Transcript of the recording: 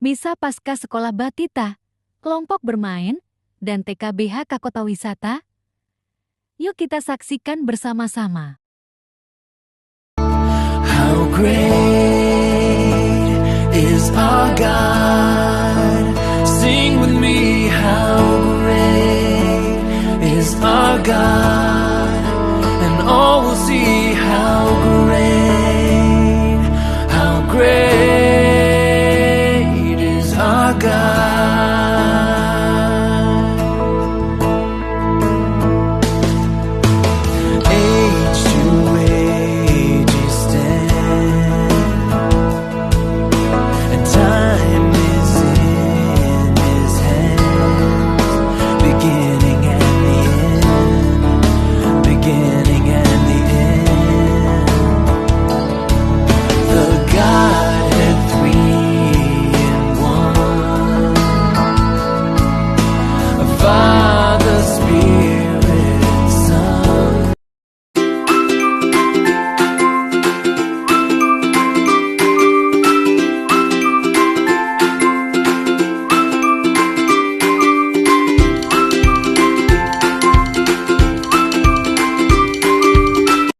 Misa Pasca Sekolah Batita, kelompok bermain, dan TKBHK Kota Wisata. Yuk kita saksikan bersama-sama. How great is our God? Sing with me, how great is our God?